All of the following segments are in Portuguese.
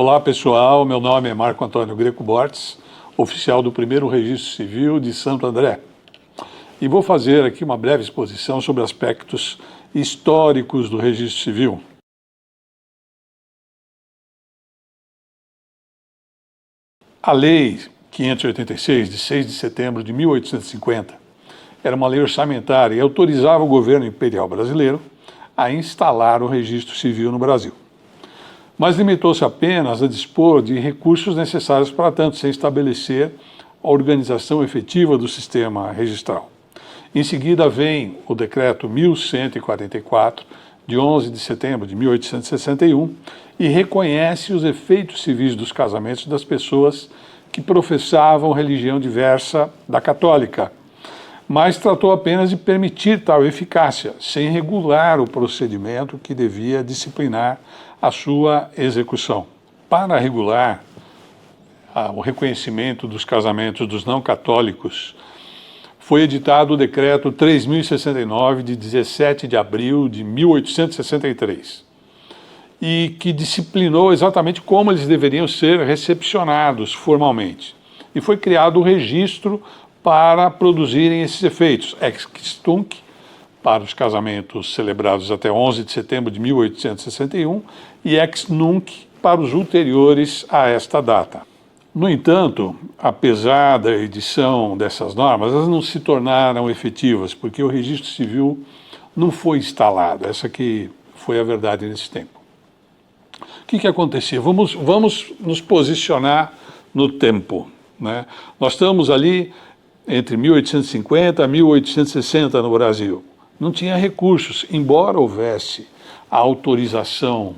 Olá pessoal, meu nome é Marco Antônio Greco Bortes, oficial do primeiro Registro Civil de Santo André. E vou fazer aqui uma breve exposição sobre aspectos históricos do Registro Civil. A Lei 586, de 6 de setembro de 1850, era uma lei orçamentária e autorizava o governo imperial brasileiro a instalar o Registro Civil no Brasil. Mas limitou-se apenas a dispor de recursos necessários para tanto, sem estabelecer a organização efetiva do sistema registral. Em seguida vem o Decreto 1144, de 11 de setembro de 1861, e reconhece os efeitos civis dos casamentos das pessoas que professavam religião diversa da católica, mas tratou apenas de permitir tal eficácia, sem regular o procedimento que devia disciplinar a sua execução. Para regular o reconhecimento dos casamentos dos não católicos, foi editado o Decreto 3069, de 17 de abril de 1863, e que disciplinou exatamente como eles deveriam ser recepcionados formalmente. E foi criado o registro para produzirem esses efeitos, ex tunc, para os casamentos celebrados até 11 de setembro de 1861 e ex nunc para os ulteriores a esta data. No entanto, apesar da edição dessas normas, elas não se tornaram efetivas, porque o registro civil não foi instalado. Essa que foi a verdade nesse tempo. O que acontecia? Vamos nos posicionar no tempo, né? Nós estamos ali entre 1850 a 1860 no Brasil. Não tinha recursos, embora houvesse a autorização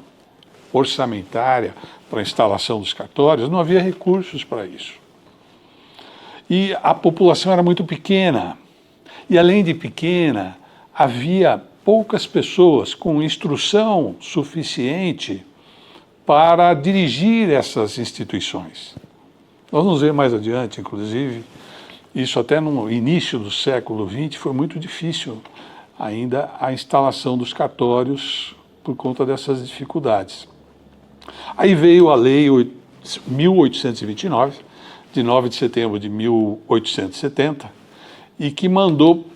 orçamentária para a instalação dos cartórios, não havia recursos para isso. E a população era muito pequena. E além de pequena, havia poucas pessoas com instrução suficiente para dirigir essas instituições. Nós vamos ver mais adiante, inclusive, isso até no início do século XX foi muito difícil ainda a instalação dos cartórios por conta dessas dificuldades. Aí veio a Lei 1829, de 9 de setembro de 1870, e que mandou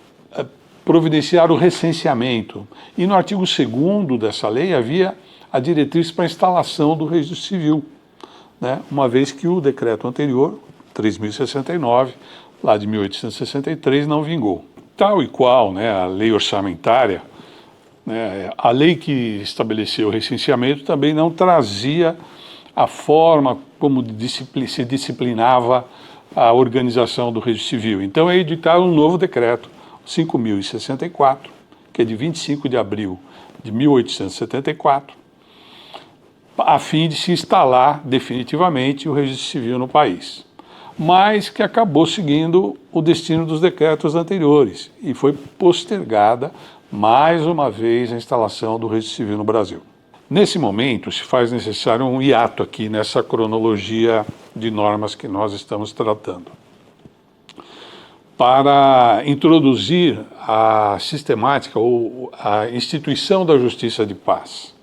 providenciar o recenseamento. E no artigo 2º dessa lei havia a diretriz para a instalação do registro civil, né? Uma vez que o decreto anterior, 3069, lá de 1863, não vingou. Tal e qual, né, a lei orçamentária, né, a lei que estabeleceu o recenseamento também não trazia a forma como se disciplinava a organização do registro civil. Então é editado um novo decreto, 5.064, que é de 25 de abril de 1874, a fim de se instalar definitivamente o registro civil no país, mas que acabou seguindo o destino dos decretos anteriores e foi postergada mais uma vez a instalação do registro civil no Brasil. Nesse momento se faz necessário um hiato aqui nessa cronologia de normas que nós estamos tratando, para introduzir a sistemática ou a instituição da justiça de paz.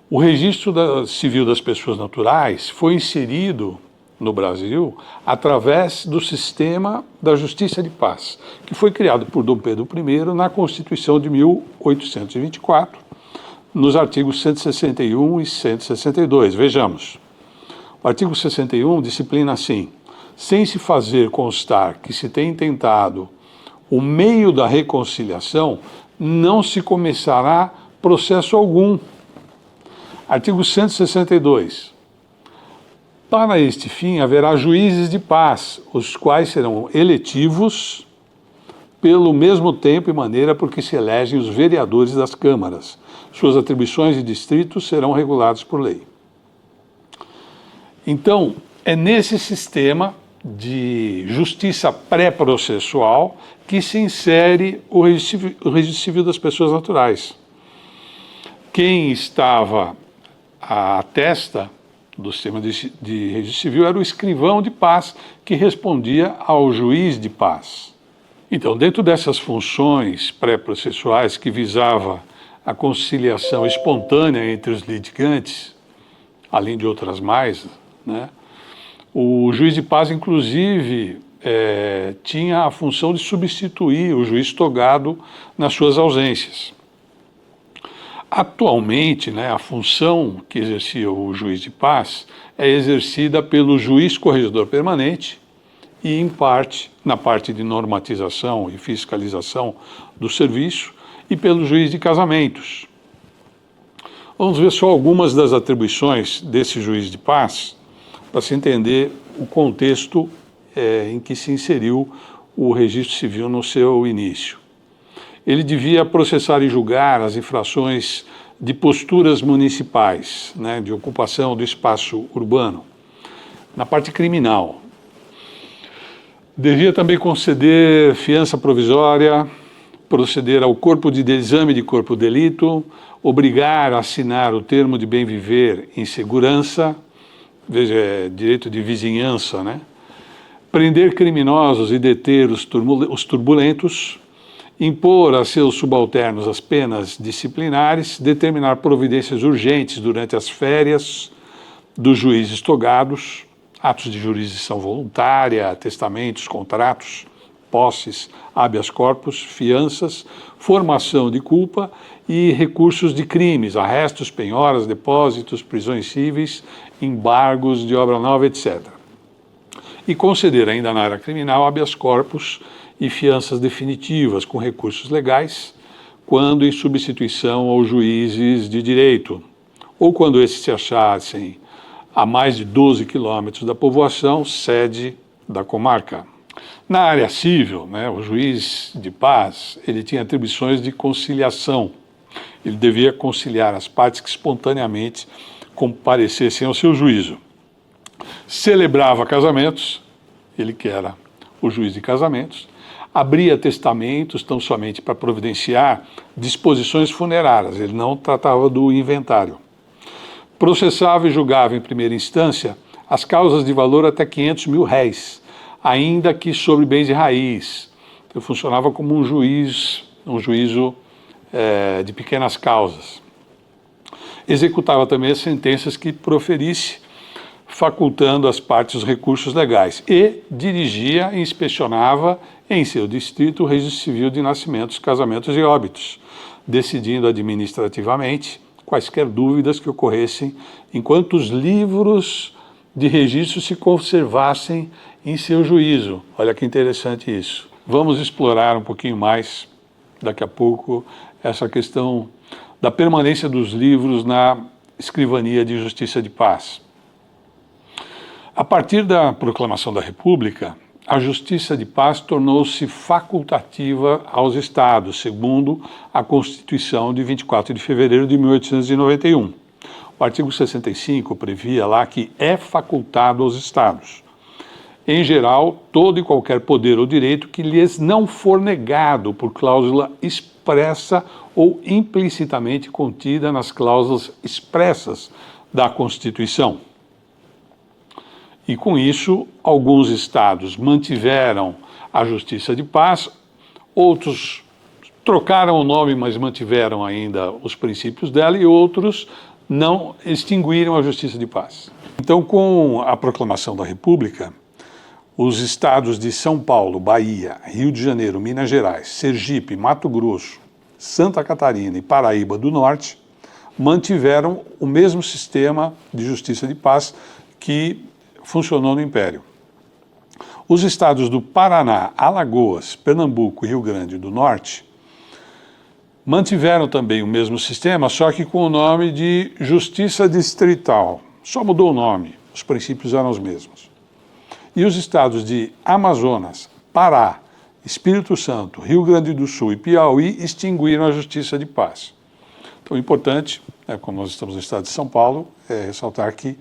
O registro civil das pessoas naturais foi inserido no Brasil através do sistema da Justiça de Paz, que foi criado por Dom Pedro I na Constituição de 1824, nos artigos 161 e 162. Vejamos. O artigo 61 disciplina assim: sem se fazer constar que se tem tentado o meio da reconciliação, não se começará processo algum. Artigo 162. Para este fim, haverá juízes de paz, os quais serão eletivos pelo mesmo tempo e maneira por que se elegem os vereadores das câmaras. Suas atribuições e distritos serão regulados por lei. Então, é nesse sistema de justiça pré-processual que se insere o registro civil das pessoas naturais. Quem estava à testa do sistema de registro civil era o escrivão de paz, que respondia ao juiz de paz. Então, dentro dessas funções pré-processuais que visava a conciliação espontânea entre os litigantes, além de outras mais, né? O juiz de paz, inclusive, tinha a função de substituir o juiz togado nas suas ausências. Atualmente, né, a função que exercia o juiz de paz é exercida pelo juiz corregedor permanente e, em parte, na parte de normatização e fiscalização do serviço, e pelo juiz de casamentos. Vamos ver só algumas das atribuições desse juiz de paz, para se entender o contexto em que se inseriu o registro civil no seu início. Ele devia processar e julgar as infrações de posturas municipais, né, de ocupação do espaço urbano, na parte criminal. Devia também conceder fiança provisória, proceder ao corpo de exame de corpo de delito, obrigar a assinar o termo de bem viver em segurança, veja, direito de vizinhança, né? Prender criminosos e deter os turbulentos, impor a seus subalternos as penas disciplinares, determinar providências urgentes durante as férias dos juízes togados, atos de jurisdição voluntária, testamentos, contratos, posses, habeas corpus, fianças, formação de culpa e recursos de crimes, arrestos, penhoras, depósitos, prisões cíveis, embargos de obra nova, etc. E conceder ainda na área criminal habeas corpus e fianças definitivas com recursos legais, quando em substituição aos juízes de direito, ou quando esses se achassem a mais de 12 quilômetros da povoação, sede da comarca. Na área civil, né, o juiz de paz, ele tinha atribuições de conciliação. Ele devia conciliar as partes que espontaneamente comparecessem ao seu juízo. Celebrava casamentos, ele que era o juiz de casamentos, abria testamentos tão somente para providenciar disposições funerárias, ele não tratava do inventário. Processava e julgava em primeira instância as causas de valor até 500 mil réis, ainda que sobre bens de raiz. Então, funcionava como um juízo de pequenas causas. Executava também as sentenças que proferisse, facultando às partes os recursos legais, e dirigia e inspecionava em seu distrito o registro civil de nascimentos, casamentos e óbitos, decidindo administrativamente quaisquer dúvidas que ocorressem enquanto os livros de registro se conservassem em seu juízo. Olha que interessante isso. Vamos explorar um pouquinho mais, daqui a pouco, essa questão da permanência dos livros na escrivania de justiça de paz. A partir da proclamação da República, a justiça de paz tornou-se facultativa aos estados, segundo a Constituição de 24 de fevereiro de 1891. O artigo 65 previa lá que é facultado aos estados, em geral, todo e qualquer poder ou direito que lhes não for negado por cláusula expressa ou implicitamente contida nas cláusulas expressas da Constituição. E com isso, alguns estados mantiveram a justiça de paz, outros trocaram o nome, mas mantiveram ainda os princípios dela, e outros não extinguiram a justiça de paz. Então, com a proclamação da República, os estados de São Paulo, Bahia, Rio de Janeiro, Minas Gerais, Sergipe, Mato Grosso, Santa Catarina e Paraíba do Norte mantiveram o mesmo sistema de justiça de paz que funcionou no Império. Os estados do Paraná, Alagoas, Pernambuco e Rio Grande do Norte mantiveram também o mesmo sistema, só que com o nome de Justiça Distrital. Só mudou o nome, os princípios eram os mesmos. E os estados de Amazonas, Pará, Espírito Santo, Rio Grande do Sul e Piauí extinguiram a justiça de paz. Então, o importante, como nós estamos no estado de São Paulo, é ressaltar que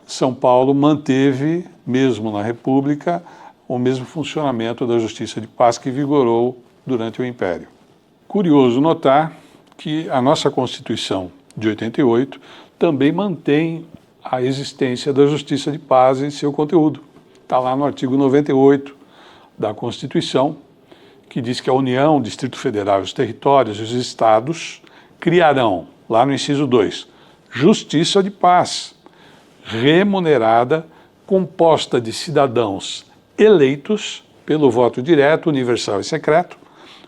São Paulo manteve, mesmo na República, o mesmo funcionamento da justiça de paz que vigorou durante o Império. Curioso notar que a nossa Constituição de 88 também mantém a existência da justiça de paz em seu conteúdo. Está lá no artigo 98 da Constituição, que diz que a União, o Distrito Federal, os territórios e os estados criarão, lá no inciso 2, justiça de paz, remunerada, composta de cidadãos eleitos pelo voto direto, universal e secreto,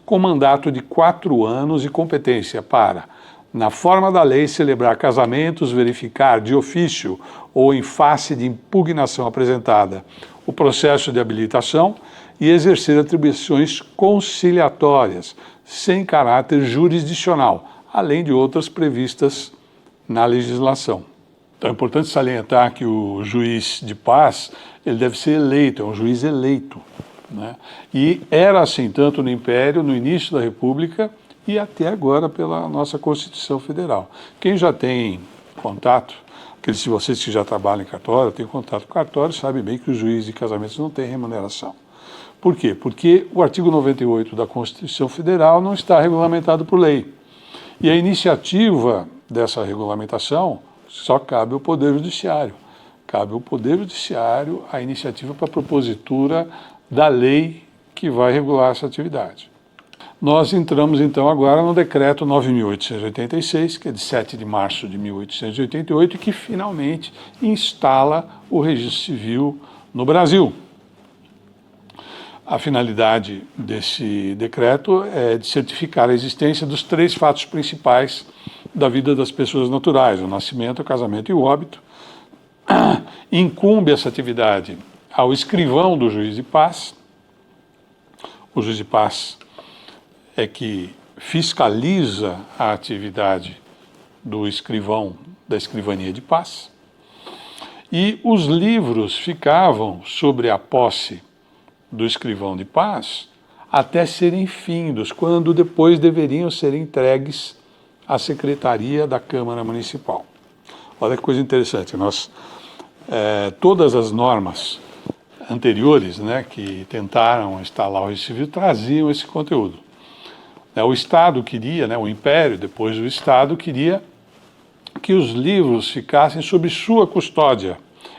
com mandato de 4 anos e competência para, na forma da lei, celebrar casamentos, verificar de ofício ou em face de impugnação apresentada o processo de habilitação e exercer atribuições conciliatórias, sem caráter jurisdicional, além de outras previstas na legislação. Então é importante salientar que o juiz de paz, ele deve ser eleito, é um juiz eleito, né? E era assim tanto no Império, no início da República e até agora pela nossa Constituição Federal. Quem já tem contato, aqueles de vocês que já trabalham em cartório, tem contato com cartório, sabe bem que o juiz de casamentos não tem remuneração. Por quê? Porque o artigo 98 da Constituição Federal não está regulamentado por lei. E a iniciativa dessa regulamentação só cabe ao Poder Judiciário. Cabe ao Poder Judiciário a iniciativa para a propositura da lei que vai regular essa atividade. Nós entramos então agora no decreto 9.886, que é de 7 de março de 1888, e que finalmente instala o registro civil no Brasil. A finalidade desse decreto é de certificar a existência dos 3 fatos principais da vida das pessoas naturais: o nascimento, o casamento e o óbito. Incumbe essa atividade ao escrivão do juiz de paz. O juiz de paz é que fiscaliza a atividade do escrivão da escrivania de paz. E os livros ficavam sobre a posse do escrivão de paz até serem findos, quando depois deveriam ser entregues à secretaria da Câmara Municipal. Olha que coisa interessante, todas as normas anteriores, né, que tentaram instalar o registro civil traziam esse conteúdo. O Estado queria, o Império, depois o Estado queria que os livros ficassem sob sua custódia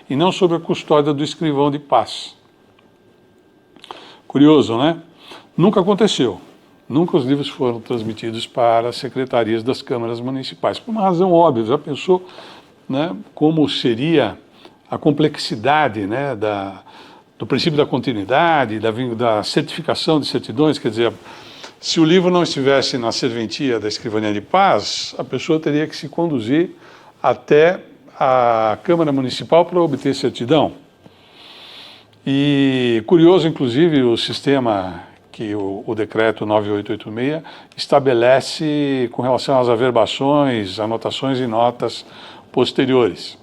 e não sob a custódia do escrivão de paz. Curioso, né? Nunca aconteceu. Nunca os livros foram transmitidos para as secretarias das câmaras municipais, por uma razão óbvia. Já pensou, né, como seria a complexidade, né, do princípio da continuidade, da certificação de certidões? Quer dizer, se o livro não estivesse na serventia da escrivania de paz, a pessoa teria que se conduzir até a Câmara Municipal para obter certidão. E curioso, inclusive, o sistema que o decreto 9886 estabelece com relação às averbações, anotações e notas posteriores.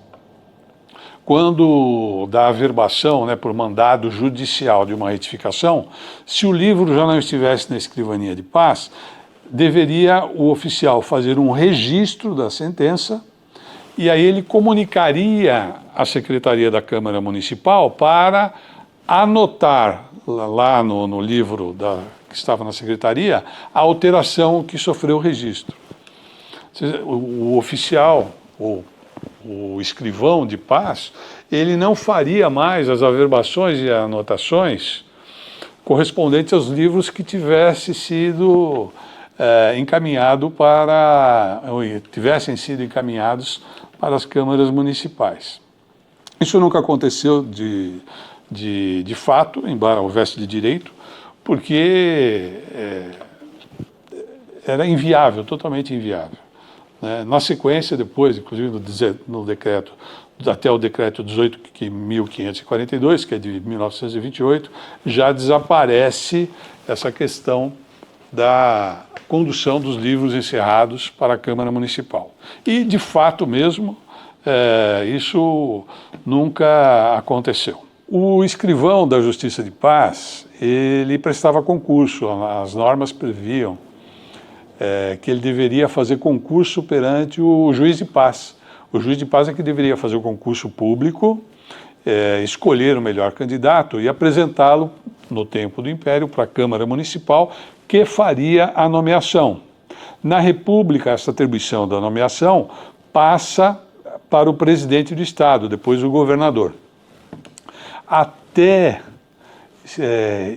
Quando dá averbação, por mandado judicial de uma retificação, se o livro já não estivesse na escrivania de paz, deveria o oficial fazer um registro da sentença e aí ele comunicaria à Secretaria da Câmara Municipal para anotar lá no livro que estava na Secretaria a alteração que sofreu o registro. O oficial, o escrivão de paz, ele não faria mais as averbações e anotações correspondentes aos livros que tivessem sido encaminhados para as câmaras municipais. Isso nunca aconteceu de fato, embora houvesse de direito, porque era inviável, totalmente inviável. Na sequência, depois, inclusive no decreto, até o decreto 18.542, que é de 1928, já desaparece essa questão da condução dos livros encerrados para a Câmara Municipal. E, de fato mesmo, isso nunca aconteceu. O escrivão da Justiça de Paz, ele prestava concurso, as normas previam que ele deveria fazer concurso perante o juiz de paz. O juiz de paz é que deveria fazer o concurso público, escolher o melhor candidato e apresentá-lo, no tempo do Império, para a Câmara Municipal, que faria a nomeação. Na República, essa atribuição da nomeação passa para o presidente do Estado, depois o governador.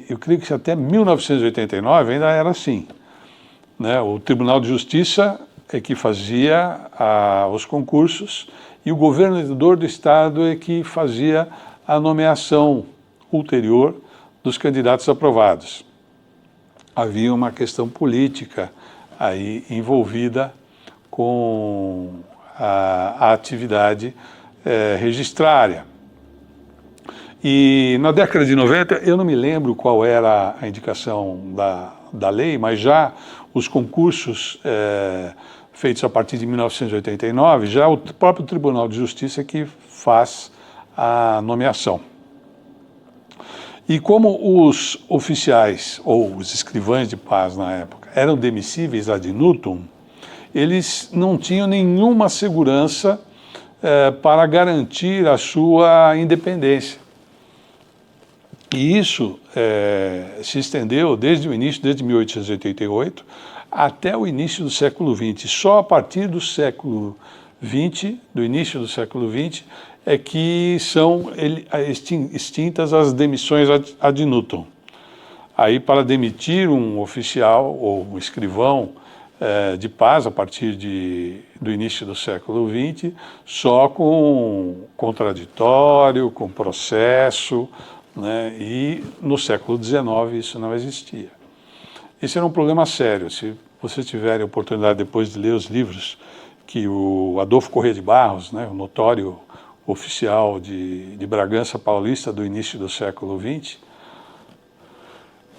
Eu creio que até 1989 ainda era assim. O Tribunal de Justiça é que fazia os concursos e o governador do estado é que fazia a nomeação ulterior dos candidatos aprovados. Havia uma questão política aí envolvida com a atividade registrária. E na década de 90, eu não me lembro qual era a indicação da lei, mas já os concursos feitos a partir de 1989, já o próprio Tribunal de Justiça que faz a nomeação. E como os oficiais, ou os escrivães de paz na época, eram demissíveis ad nutum, eles não tinham nenhuma segurança para garantir a sua independência. E isso se estendeu desde o início, desde 1888, até o início do século XX. Só a partir do século XX, do início do século XX, é que são extintas as demissões ad nutum. Aí, para demitir um oficial ou um escrivão de paz, a partir do início do século XX, só com contraditório, com processo, né? E no século XIX isso não existia. Esse era um problema sério. Se vocês tiverem a oportunidade depois de ler os livros que o Adolfo Corrêa de Barros, né, o notório oficial de Bragança Paulista do início do século XX,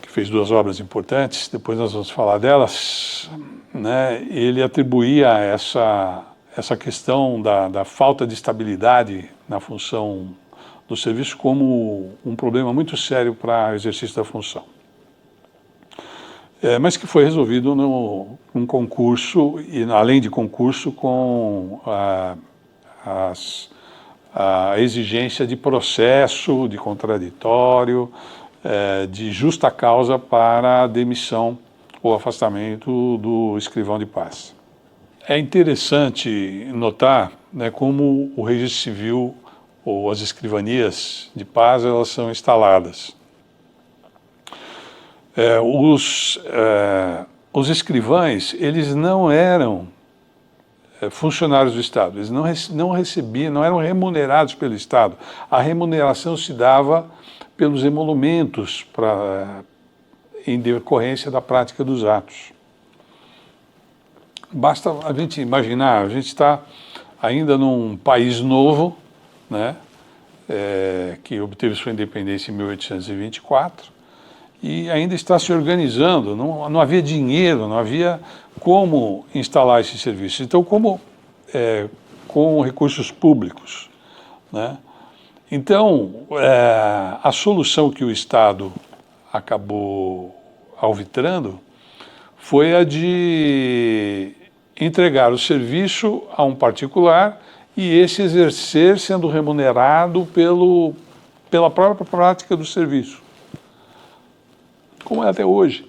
que fez duas obras importantes, depois nós vamos falar delas, né, ele atribuía essa questão da falta de estabilidade na função do serviço como um problema muito sério para o exercício da função. Mas que foi resolvido num concurso, e além de concurso, com a exigência de processo, de contraditório, de justa causa para a demissão ou afastamento do escrivão de paz. É interessante notar, né, como o registro civil ou as escrivanias de paz, elas são instaladas. Os escrivães, eles não eram funcionários do Estado, eles não recebiam, não eram remunerados pelo Estado. A remuneração se dava pelos emolumentos em decorrência da prática dos atos. Basta a gente imaginar, a gente está ainda num país novo, né, que obteve sua independência em 1824, e ainda está se organizando, não havia dinheiro, não havia como instalar esses serviços. Então, com recursos públicos, né? Então, a solução que o Estado acabou alvitrando foi a de entregar o serviço a um particular e esse exercer sendo remunerado pela própria prática do serviço. Como é até hoje.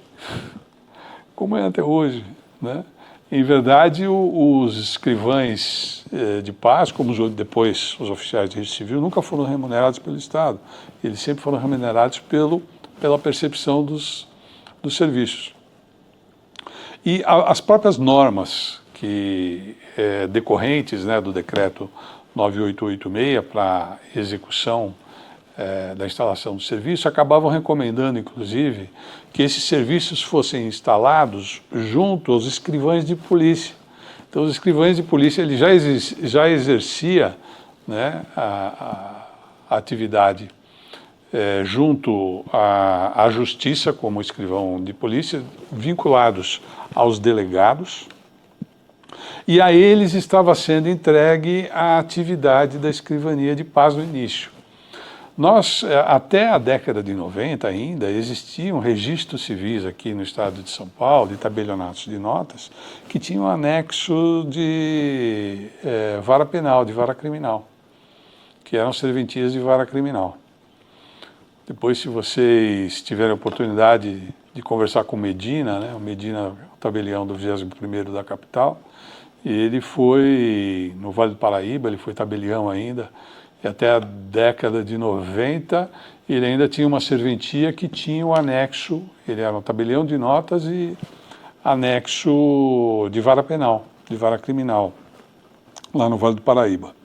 Como é até hoje, né? Em verdade, os escrivães de paz, como depois os oficiais de registro civil, nunca foram remunerados pelo Estado. Eles sempre foram remunerados pela percepção dos serviços. E as próprias normas decorrentes, né, do decreto 9886 para execução da instalação do serviço, acabavam recomendando, inclusive, que esses serviços fossem instalados junto aos escrivães de polícia. Então, os escrivães de polícia ele já exercia, né, a atividade junto à justiça, como escrivão de polícia, vinculados aos delegados, e a eles estava sendo entregue a atividade da escrivania de paz no início. Até a década de 90 ainda, existiam registros civis aqui no estado de São Paulo, de tabelionatos de notas, que tinham anexo de vara penal, de vara criminal, que eram serventias de vara criminal. Depois, se vocês tiverem a oportunidade de conversar com o Medina, né, o Medina, o tabelião do 21º da capital, e ele foi, no Vale do Paraíba, ele foi tabelião ainda, e até a década de 90, ele ainda tinha uma serventia que tinha o anexo, ele era um tabelião de notas e anexo de vara penal, de vara criminal, lá no Vale do Paraíba.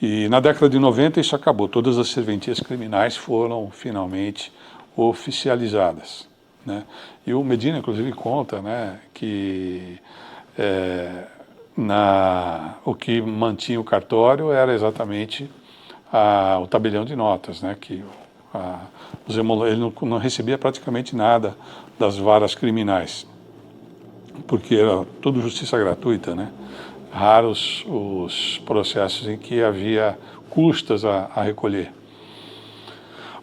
E na década de 90 isso acabou, todas as serventias criminais foram finalmente oficializadas, né? E o Medina, inclusive, conta, né, que o que mantinha o cartório era exatamente o tabelião de notas, né, que ele não recebia praticamente nada das varas criminais, porque era tudo justiça gratuita, né? Raros os processos em que havia custas a recolher.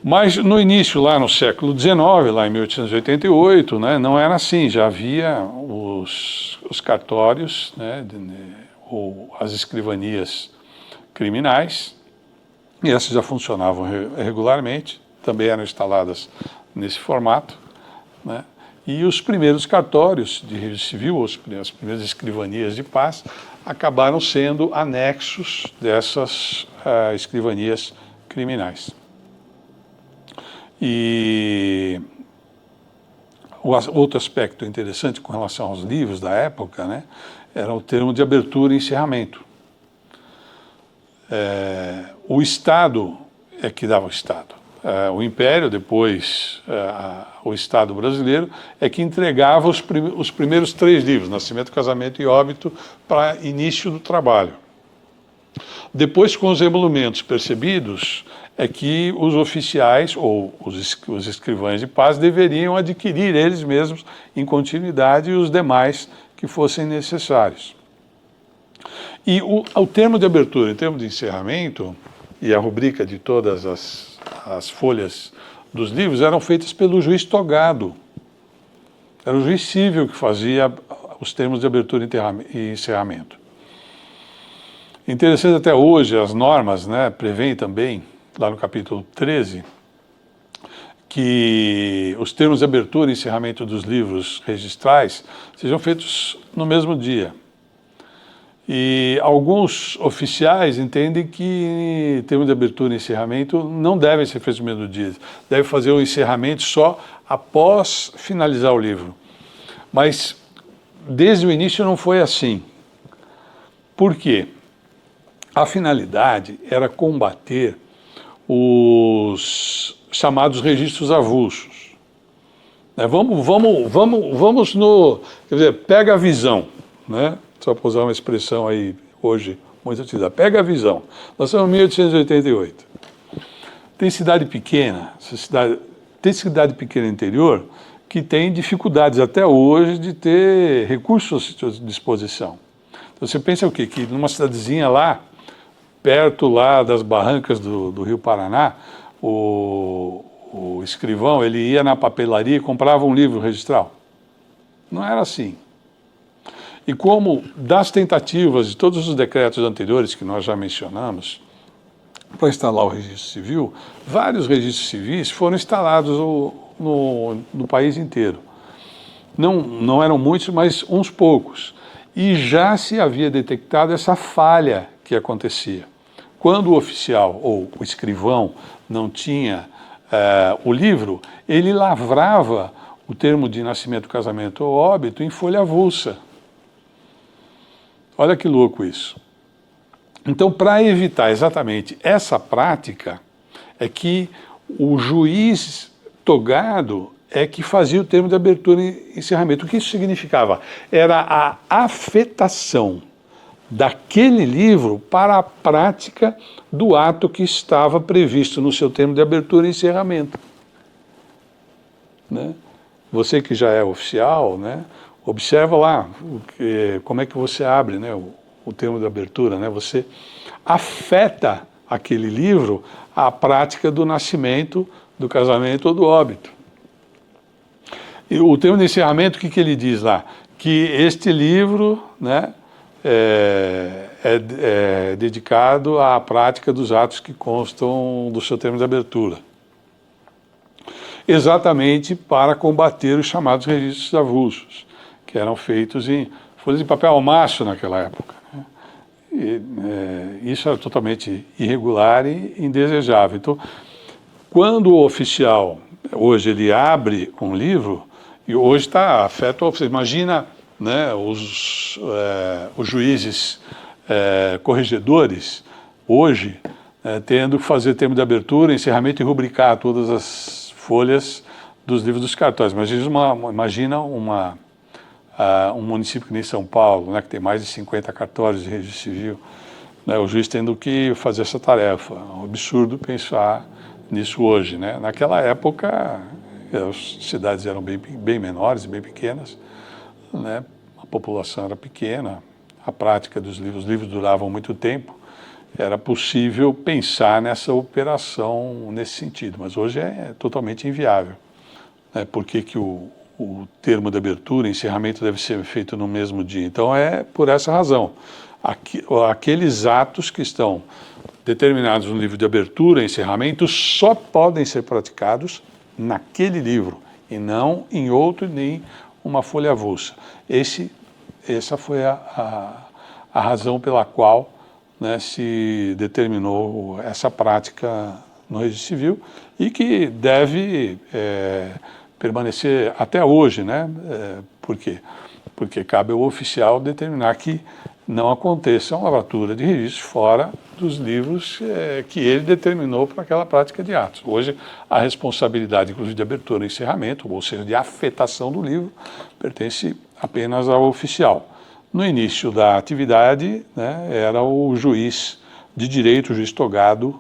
Mas no início, lá no século XIX, lá em 1888, né, não era assim, já havia os cartórios, né, ou as escrivanias criminais, e essas já funcionavam regularmente, também eram instaladas nesse formato, né? E os primeiros cartórios de registro civil, as primeiras escrivanias de paz, acabaram sendo anexos dessas escrivanias criminais. E outro aspecto interessante com relação aos livros da época, né, era o termo de abertura e encerramento. O Estado é que dava o Estado. O Império, depois o Estado brasileiro, é que entregava os primeiros 3 livros, Nascimento, Casamento e Óbito, para início do trabalho. Depois, com os emolumentos percebidos, é que os oficiais ou os escrivães de paz deveriam adquirir eles mesmos em continuidade e os demais que fossem necessários. E o termo de abertura e termo de encerramento e a rubrica de todas as folhas dos livros eram feitas pelo juiz togado. Era o juiz civil que fazia os termos de abertura e encerramento. Interessante até hoje, as normas, né, prevêem também, lá no capítulo 13, que os termos de abertura e encerramento dos livros registrais sejam feitos no mesmo dia. E alguns oficiais entendem que termos de abertura e encerramento não devem ser feitos no mesmo dia, deve fazer o encerramento só após finalizar o livro. Mas desde o início não foi assim. Por quê? A finalidade era combater os chamados registros avulsos. Vamos no... Quer dizer, pega a visão, né? Só para usar uma expressão aí hoje muito utilizada. Pega a visão. Nós estamos em 1888. Tem cidade pequena interior que tem dificuldades até hoje de ter recursos à disposição. Então você pensa o quê? Que numa cidadezinha lá, perto lá das barrancas do Rio Paraná, o escrivão ele ia na papelaria e comprava um livro registral. Não era assim. E como das tentativas de todos os decretos anteriores que nós já mencionamos, para instalar o registro civil, vários registros civis foram instalados no país inteiro. Não eram muitos, mas uns poucos. E já se havia detectado essa falha que acontecia. Quando o oficial ou o escrivão não tinha o livro, ele lavrava o termo de nascimento, casamento ou óbito em folha avulsa. Olha que louco isso. Então, para evitar exatamente essa prática, é que o juiz togado é que fazia o termo de abertura e encerramento. O que isso significava? Era a afetação daquele livro para a prática do ato que estava previsto no seu termo de abertura e encerramento. Né? Você que já é oficial, né? Observa lá como é que você abre, né, o termo de abertura, né? Você afeta aquele livro à prática do nascimento, do casamento ou do óbito. E o termo de encerramento, o que ele diz lá? Que este livro, né, é dedicado à prática dos atos que constam do seu termo de abertura. Exatamente para combater os chamados registros avulsos, que eram feitos em folhas de papel maço naquela época. Né? E, isso era totalmente irregular e indesejável. Então, quando o oficial, hoje, ele abre um livro, e hoje está afeto ao oficial. Imagina, né, os juízes corregedores hoje, tendo que fazer termo de abertura, encerramento e rubricar todas as folhas dos livros dos cartórios. Mas imagina um município que nem São Paulo, né, que tem mais de 50 cartórios de registro civil, né, o juiz tendo que fazer essa tarefa. É um absurdo pensar nisso hoje, né? Naquela época, as cidades eram bem menores, bem pequenas, né? A população era pequena, a prática dos livros, os livros duravam muito tempo, era possível pensar nessa operação nesse sentido, mas hoje é totalmente inviável. Por que que o termo de abertura, encerramento deve ser feito no mesmo dia? Então é por essa razão. Aqueles atos que estão determinados no livro de abertura e encerramento só podem ser praticados naquele livro e não em outro, nem uma folha avulsa. Essa foi a razão pela qual, né, se determinou essa prática no registro civil e que deve permanecer até hoje, né? Por quê? Porque cabe ao oficial determinar que não aconteça uma lavratura de registro fora dos livros que ele determinou para aquela prática de atos. Hoje, a responsabilidade, inclusive, de abertura e encerramento, ou seja, de afetação do livro, pertence apenas ao oficial. No início da atividade, né, era o juiz de direito, o juiz togado,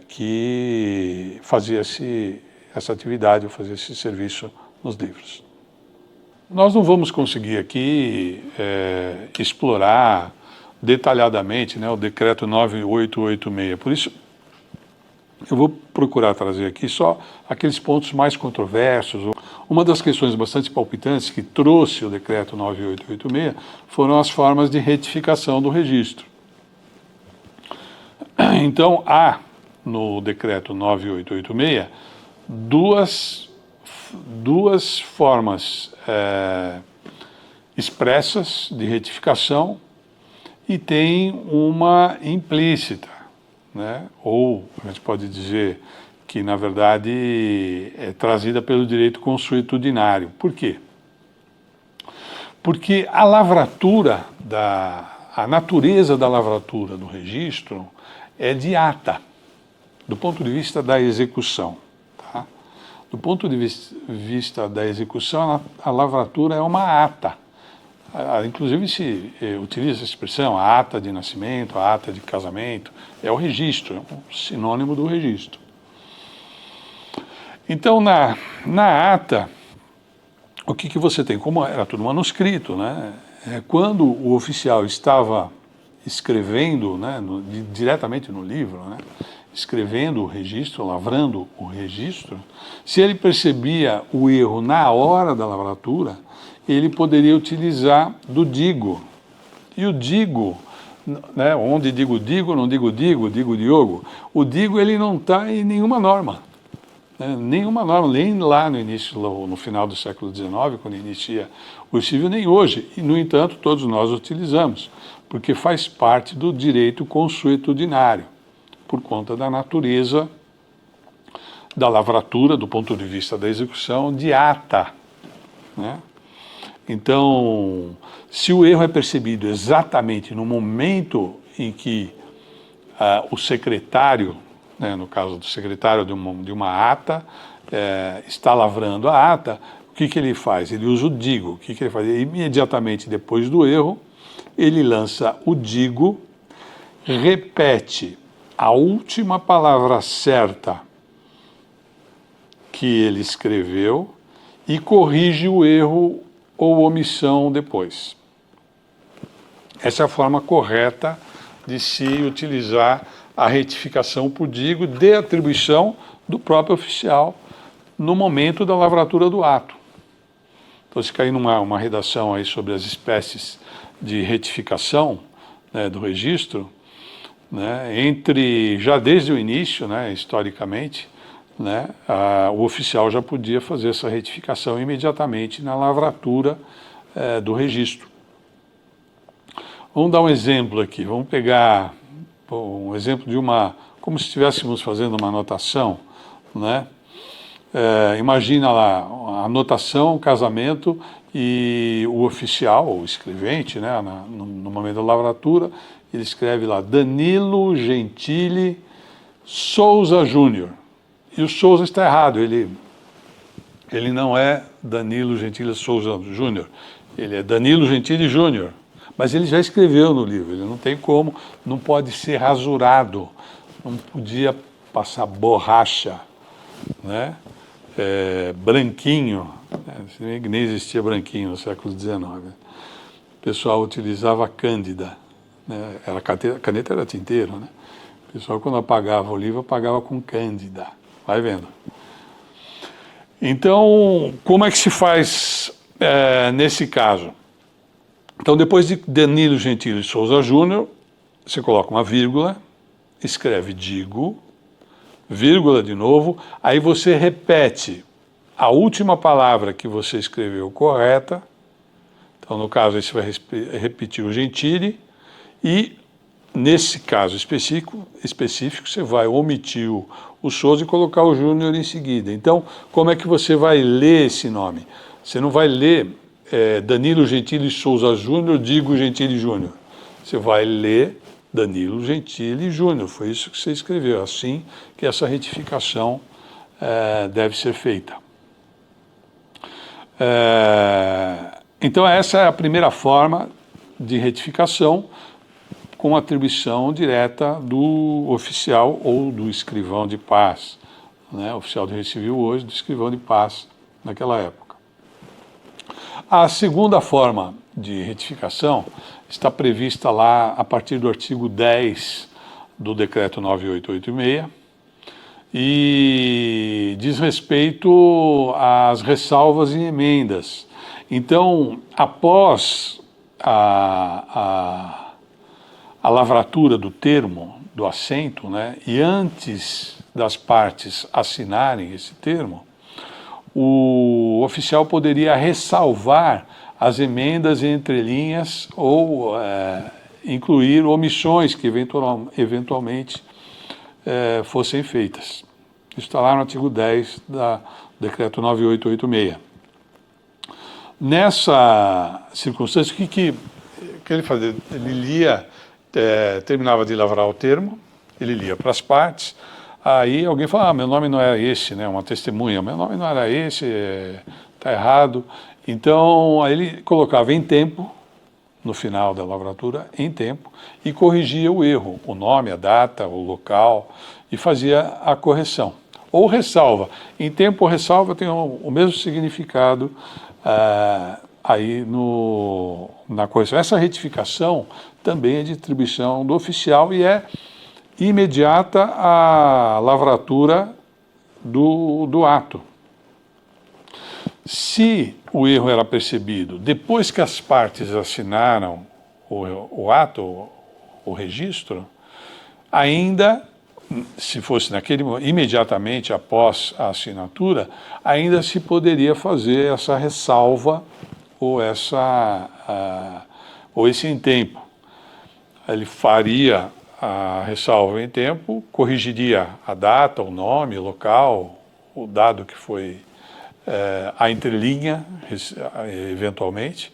que fazia essa atividade, fazia esse serviço nos livros. Nós não vamos conseguir aqui explorar detalhadamente, né, o decreto 9886, por isso eu vou procurar trazer aqui só aqueles pontos mais controversos. Uma das questões bastante palpitantes que trouxe o decreto 9886 foram as formas de retificação do registro. Então, há no decreto 9886 duas formas expressas de retificação e tem uma implícita, né? Ou a gente pode dizer que, na verdade, é trazida pelo direito consuetudinário. Por quê? Porque a lavratura, a natureza da lavratura do registro é de ata, do ponto de vista da execução. Tá? Do ponto de vista da execução, a lavratura é uma ata. Inclusive se utiliza essa expressão, a ata de nascimento, a ata de casamento, é o registro, é um sinônimo do registro. Então, na ata, o que você tem? Como era tudo manuscrito, né? Quando o oficial estava escrevendo, né, diretamente no livro, né, escrevendo o registro, lavrando o registro, se ele percebia o erro na hora da lavratura, ele poderia utilizar do digo. E o digo, né, onde digo digo, não digo digo, digo Diogo, o digo ele não está em nenhuma norma. Nenhuma norma, nem lá no início, no final do século XIX, quando inicia o civil, nem hoje. E, no entanto, todos nós utilizamos, porque faz parte do direito consuetudinário, por conta da natureza da lavratura, do ponto de vista da execução, de ata, né? Então, se o erro é percebido exatamente no momento em que o secretário, né, no caso do secretário de uma ata, está lavrando a ata, o que ele faz? Ele usa o digo. O que ele faz? Imediatamente depois do erro, ele lança o digo, repete a última palavra certa que ele escreveu e corrige o erro ou omissão depois. Essa é a forma correta de se utilizar a retificação por digo de atribuição do próprio oficial no momento da lavratura do ato. Então, se cair numa redação aí sobre as espécies de retificação, né, do registro, né, já desde o início, né, historicamente, né, o oficial já podia fazer essa retificação imediatamente na lavratura do registro. Vamos dar um exemplo aqui, vamos pegar um exemplo de como se estivéssemos fazendo uma anotação, né? Imagina lá, a anotação, o casamento e o oficial, o escrevente, né, no momento da lavratura, ele escreve lá Danilo Gentili Souza Júnior. E o Souza está errado, ele não é Danilo Gentili Souza Júnior, ele é Danilo Gentili Júnior. Mas ele já escreveu no livro, ele não tem como, não pode ser rasurado, não podia passar borracha, né? Branquinho, nem existia branquinho no século XIX. O pessoal utilizava cândida, né? Caneta era tinteiro, né? O pessoal, quando apagava o livro, apagava com cândida. Vai vendo. Então, como é que se faz nesse caso? Então, depois de Danilo Gentili Souza Júnior, você coloca uma vírgula, escreve digo, vírgula de novo, aí você repete a última palavra que você escreveu correta. Então, no caso, aí você vai repetir o Gentili e, nesse caso específico você vai omitir o Souza e colocar o Júnior em seguida. Então, como é que você vai ler esse nome? Você não vai ler Danilo Gentili Souza Júnior, digo Gentili Júnior. Você vai ler Danilo Gentili Júnior, foi isso que você escreveu, assim que essa retificação deve ser feita. Então essa é a primeira forma de retificação com atribuição direta do oficial ou do escrivão de paz, né? Oficial de registro civil hoje, do escrivão de paz naquela época. A segunda forma de retificação está prevista lá a partir do artigo 10 do Decreto 9886 e diz respeito às ressalvas e emendas. Então, após a lavratura do termo, do assento, né, e antes das partes assinarem esse termo, o oficial poderia ressalvar as emendas entre linhas ou incluir omissões que eventualmente fossem feitas. Isso está lá no artigo 10 do Decreto 9886. Nessa circunstância, o que ele fazia? Ele lia, terminava de lavrar o termo, ele lia para as partes, aí alguém fala, meu nome não era esse, né? Uma testemunha, meu nome não era esse, está errado. Então, aí ele colocava em tempo, no final da lavratura, em tempo, e corrigia o erro, o nome, a data, o local, e fazia a correção. Ou ressalva. Em tempo, ressalva tem o mesmo significado aí na correção. Essa retificação também é de atribuição do oficial e é imediata à lavratura do ato. Se o erro era percebido depois que as partes assinaram o ato, o registro, ainda, se fosse imediatamente após a assinatura, ainda se poderia fazer essa ressalva ou esse em tempo. Ele faria a ressalva em tempo, corrigiria a data, o nome, o local, o dado que foi a entrelinha, eventualmente,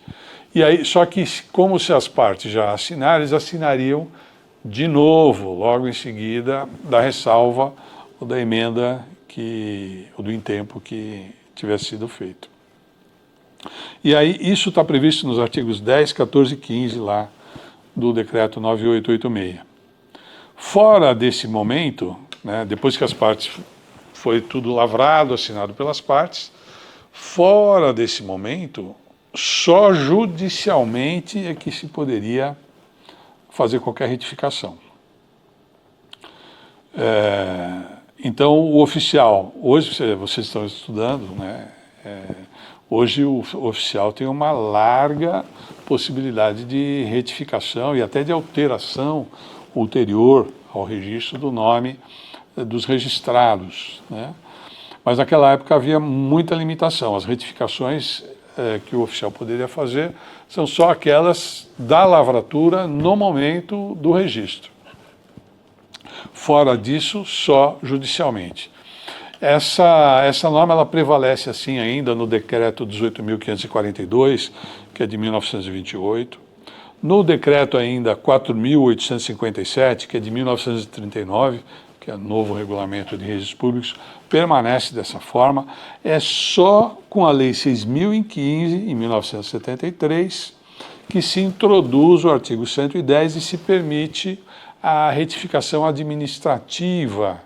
e aí, só que como se as partes já assinaram, eles assinariam de novo, logo em seguida, da ressalva ou da emenda ou do tempo que tivesse sido feito. E aí, isso está previsto nos artigos 10, 14 e 15 lá do Decreto 9886. Fora desse momento, né, depois que as partes foi tudo lavrado, assinado pelas partes, fora desse momento, só judicialmente é que se poderia fazer qualquer retificação. Então, o oficial, hoje vocês estão estudando, né, hoje o oficial tem uma larga possibilidade de retificação e até de alteração ulterior ao registro do nome dos registrados, né? Mas naquela época havia muita limitação. As retificações que o oficial poderia fazer são só aquelas da lavratura no momento do registro. Fora disso, só judicialmente. Essa norma ela prevalece assim ainda no Decreto 18.542, que é de 1928, No decreto ainda 4.857, que é de 1939, que é o novo regulamento de registros públicos, permanece dessa forma. É só com a Lei 6.015, em 1973, que se introduz o artigo 110 e se permite a retificação administrativa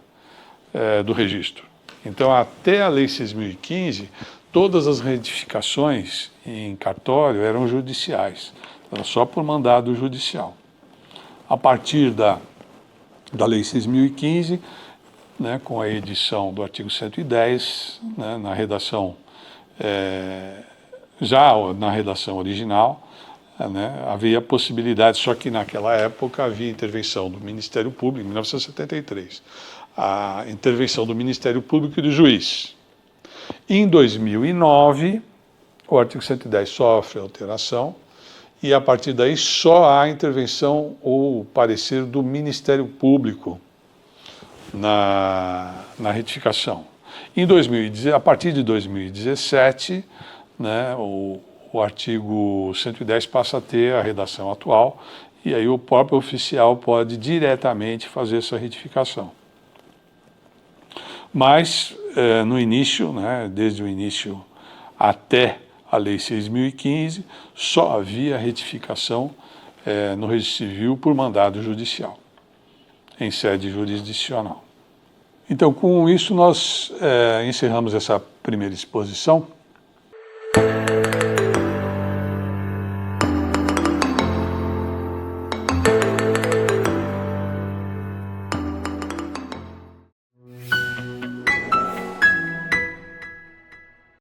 do registro. Então, até a Lei 6.015, todas as retificações em cartório eram judiciais, era só por mandado judicial. A partir da Lei 6.015, né, com a edição do artigo 110, né, na redação, já na redação original, né, havia possibilidade, só que naquela época havia intervenção do Ministério Público, em 1973, a intervenção do Ministério Público e do juiz. Em 2009, o artigo 110 sofre alteração e a partir daí só há intervenção ou parecer do Ministério Público na retificação. A partir de 2017, né, o artigo 110 passa a ter a redação atual e aí o próprio oficial pode diretamente fazer essa retificação. Mas, no início, né, desde o início até a Lei 6.015, só havia retificação no registro civil por mandado judicial, em sede jurisdicional. Então, com isso, nós encerramos essa primeira exposição.